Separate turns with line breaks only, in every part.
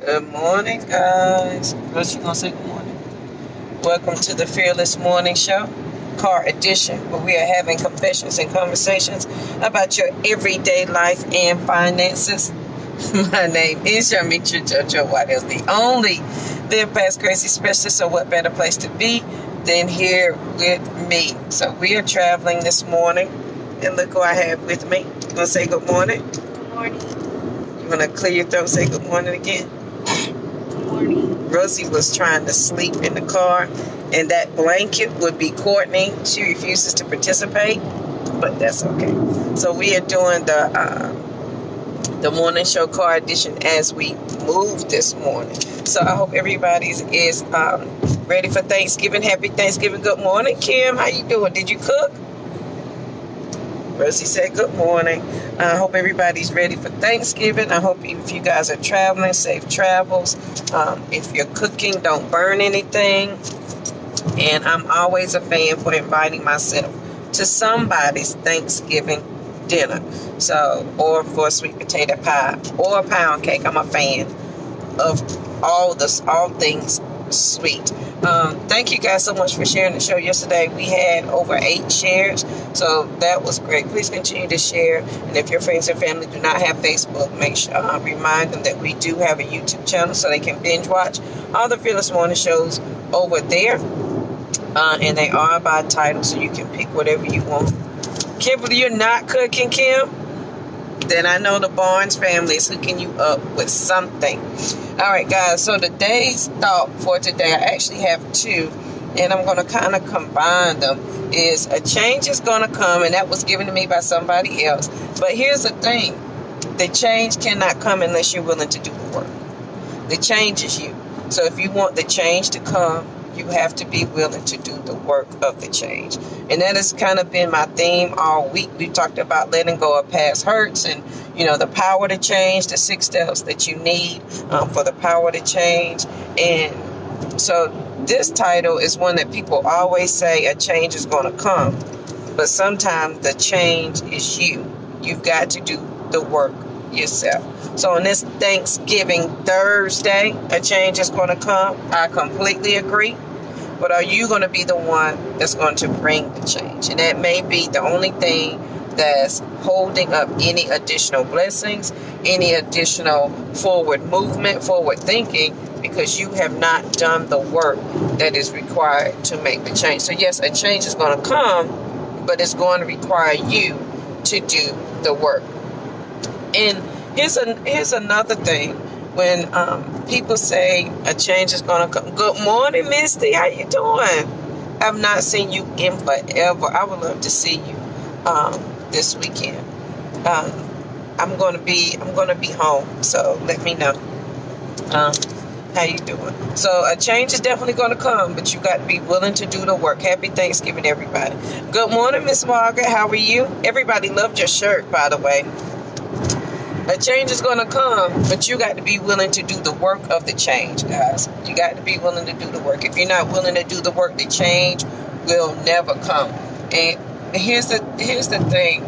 Good morning, guys. First, you gonna say good morning? Welcome to the Fearless Morning Show, Car Edition, where we are having confessions and conversations about your everyday life and finances. My name is Yamitra JoJo Waddell, the only Live Past Crazy specialist. So, what better place to be than here with me? So, we are traveling this morning, and look who I have with me. You gonna say good morning?
Good morning.
You wanna clear your throat? Say good morning again.
Good morning.
Rosie was trying to sleep in the car, and that blanket would be Courtney. She refuses to participate, but that's okay. So we are doing the morning show car edition as we move this morning. So I hope everybody is ready for Thanksgiving. Happy Thanksgiving. Good morning, Kim. How you doing? Did you cook? Rosie said good morning. I hope everybody's ready for Thanksgiving. I hope if you guys are traveling, safe travels. If you're cooking, don't burn anything. And I'm always a fan for inviting myself to somebody's Thanksgiving dinner. So, or for a sweet potato pie or a pound cake. I'm a fan of all things sweet. Thank you guys so much for sharing the show yesterday. We had over 8 shares, so that was great. Please continue to share, and if your friends and family do not have Facebook, make sure remind them that we do have a YouTube channel so they can binge watch all the Fearless Morning shows over there, and they are by title, so you can pick whatever you want. Kimberly, you're not cooking, Kim? Then I know the Barnes family is hooking you up with something. All right, guys, so today's thought for today, I actually have 2, and I'm going to kind of combine them, is a change is going to come, and that was given to me by somebody else. But here's the thing. The change cannot come unless you're willing to do the work. The change is you. So if you want the change to come, you have to be willing to do the work of the change. And that has kind of been my theme all week. We talked about letting go of past hurts and, the power to change, the 6 steps that you need for the power to change. And so this title is one that people always say a change is going to come. But sometimes the change is you. You've got to do the work yourself. So on this Thanksgiving Thursday, a change is going to come. I completely agree. But are you going to be the one that's going to bring the change? And that may be the only thing that's holding up any additional blessings, any additional forward movement, forward thinking, because you have not done the work that is required to make the change. So yes, a change is going to come, but it's going to require you to do the work. And here's another thing. When people say a change is going to come. Good morning, Misty. How you doing? I've not seen you in forever. I would love to see you this weekend. I'm going to be home, so let me know how you doing. So a change is definitely going to come, but you got to be willing to do the work. Happy Thanksgiving, everybody. Good morning, Miss Margaret. How are you? Everybody loved your shirt, by the way. A change is going to come, but you got to be willing to do the work of the change, guys. You got to be willing to do the work. If you're not willing to do the work, the change will never come. And here's the thing.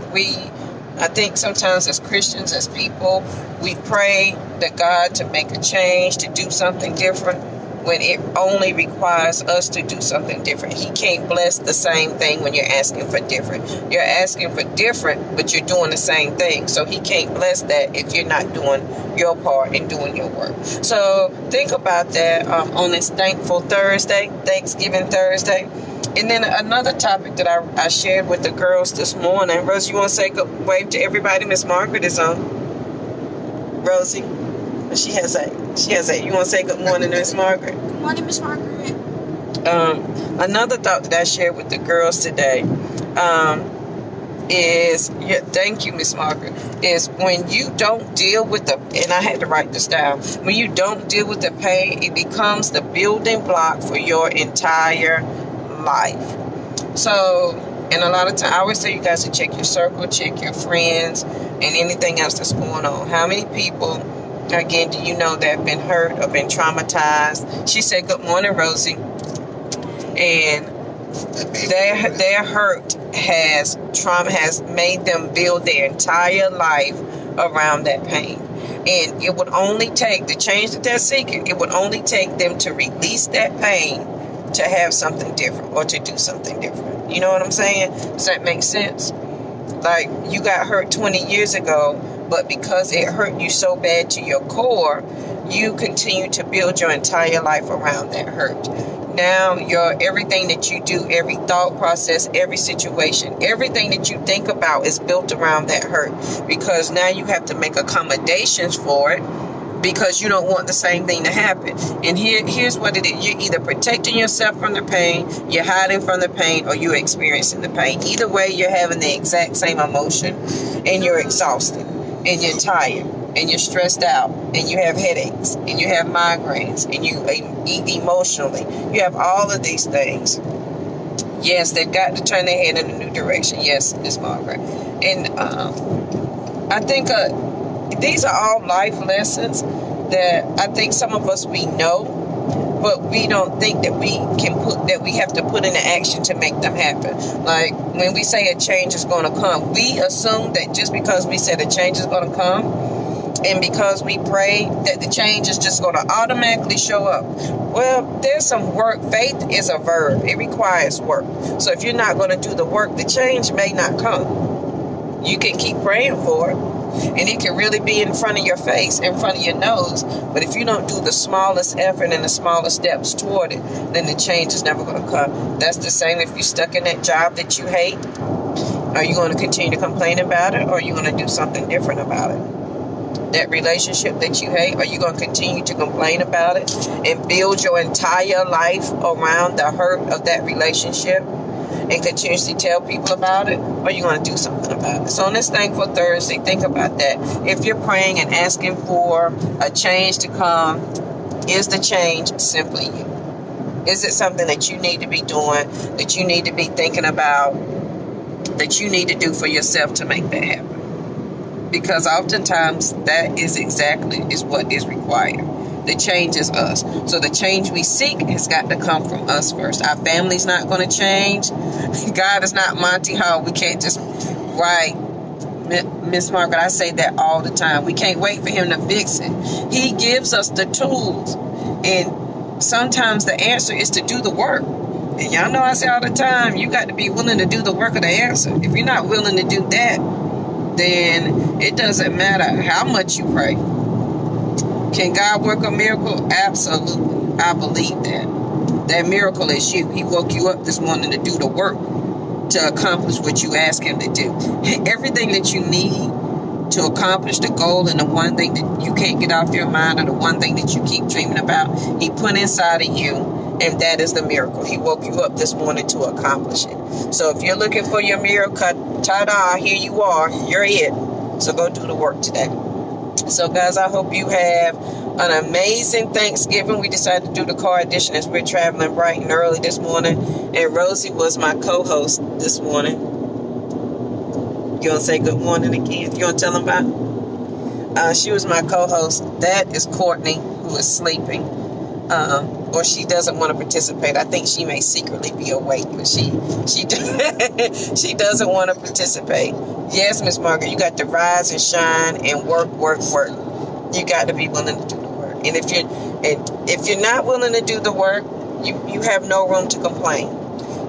I think sometimes as Christians, as people, we pray to God to make a change, to do something different, when it only requires us to do something different. He can't bless the same thing when you're asking for different. You're asking for different, but you're doing the same thing. So he can't bless that if you're not doing your part and doing your work. So think about that on this Thankful Thursday, Thanksgiving Thursday. And then another topic that I shared with the girls this morning. Rosie, you want to say good wave to everybody? Miss Margaret is on. Rosie, she has a. You want to say good morning, Miss Margaret?
Good morning, Miss Margaret.
Another thought that I shared with the girls today is, thank you, Miss Margaret, is when you don't deal with and I had to write this down, when you don't deal with the pain, it becomes the building block for your entire life. So, and a lot of times, I always tell you guys to check your circle, check your friends, and anything else that's going on. How many people, again, do you know that have been hurt or been traumatized? She said, good morning, Rosie. And their hurt has made them build their entire life around that pain. And it would only take the change that they're seeking, it would only take them to release that pain to have something different or to do something different. You know what I'm saying? Does that make sense? Like, you got hurt 20 years ago, but because it hurt you so bad to your core, you continue to build your entire life around that hurt. Now, everything that you do, every thought process, every situation, everything that you think about is built around that hurt. Because now you have to make accommodations for it, because you don't want the same thing to happen. And here's what it is. You're either protecting yourself from the pain, you're hiding from the pain, or you're experiencing the pain. Either way, you're having the exact same emotion, and you're exhausted, and you're tired, and you're stressed out, and you have headaches, and you have migraines, and you eat emotionally. You have all of these things. Yes, they've got to turn their head in a new direction. Yes, Miss Margaret. And I think these are all life lessons that I think some of us, we know, but we don't think that we have to put into action to make them happen. Like, when we say a change is going to come, we assume that just because we said a change is going to come, and because we pray, that the change is just going to automatically show up. Well, there's some work. Faith is a verb. It requires work. So if you're not going to do the work, the change may not come. You can keep praying for it, and it can really be in front of your face, in front of your nose. But if you don't do the smallest effort and the smallest steps toward it, then the change is never going to come. That's the same if you're stuck in that job that you hate. Are you going to continue to complain about it, or are you going to do something different about it? That relationship that you hate, are you going to continue to complain about it and build your entire life around the hurt of that relationship and continuously tell people about it? Or are you going to do something about it? So on this Thankful Thursday, think about that. If you're praying and asking for a change to come, is the change simply you? Is it something that you need to be doing, that you need to be thinking about, that you need to do for yourself to make that happen? Because oftentimes that is what is required. The change is us. So the change we seek has got to come from us first. Our family's not going to change. God is not Monty Hall. We can't just, right, Miss Margaret, I say that all the time. We can't wait for him to fix it. He gives us the tools. And sometimes the answer is to do the work. And y'all know I say all the time, you got to be willing to do the work of the answer. If you're not willing to do that, then it doesn't matter how much you pray. Can God work a miracle? Absolutely. I believe that. That miracle is you. He woke you up this morning to do the work, to accomplish what you ask him to do. Everything that you need to accomplish the goal, and the one thing that you can't get off your mind, or the one thing that you keep dreaming about, he put inside of you, and that is the miracle. He woke you up this morning to accomplish it. So if you're looking for your miracle, ta-da, here you are. You're it. So go do the work today. So guys, I hope you have an amazing Thanksgiving. We decided to do the car edition as we're traveling bright and early this morning. And Rosie was my co-host this morning. You want to say good morning again? You want to tell them about? She was my co-host. That is Courtney, who is sleeping. Or she doesn't want to participate. I think she may secretly be awake, but she she doesn't want to participate. Yes, Miss Margaret, you got to rise and shine and work. You got to be willing to do the work. And if you're not willing to do the work, you have no room to complain.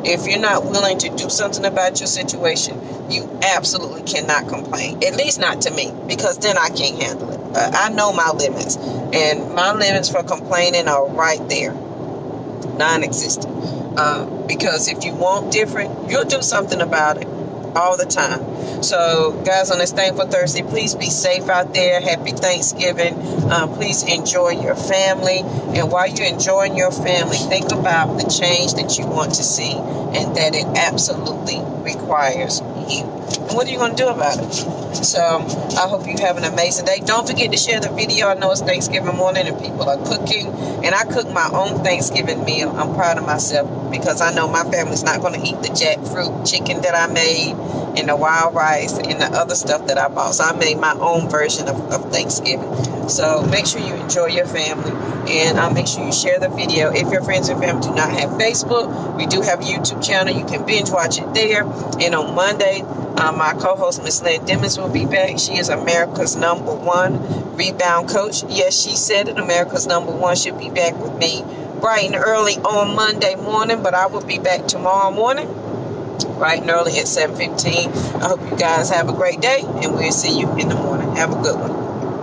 If you're not willing to do something about your situation, you absolutely cannot complain. At least not to me, because then I can't handle it. I know my limits, and my limits for complaining are right there, non-existent. Because if you want different, you'll do something about it all the time. So guys, on this Thankful Thursday, please be safe out there. Happy Thanksgiving. Please enjoy your family, and while you're enjoying your family, think about the change that you want to see, and that it absolutely requires you. And what are you going to do about it? So I hope you have an amazing day. Don't forget to share the video. I know it's Thanksgiving morning and people are cooking, and I cook my own Thanksgiving meal. I'm proud of myself because I know my family's not going to eat the jackfruit chicken that I made and the wild rice and the other stuff that I bought. So I made my own version of Thanksgiving. So make sure you enjoy your family, and make sure you share the video. If your friends and family do not have Facebook, we do have a YouTube channel. You can binge watch it there. And on Monday, My co-host, Miss Lynn Dimmons, will be back. She is America's #1 rebound coach. Yes, she said it. America's #1 should be back with me bright and early on Monday morning, but I will be back tomorrow morning, bright and early at 7:15. I hope you guys have a great day, and we'll see you in the morning. Have a good one.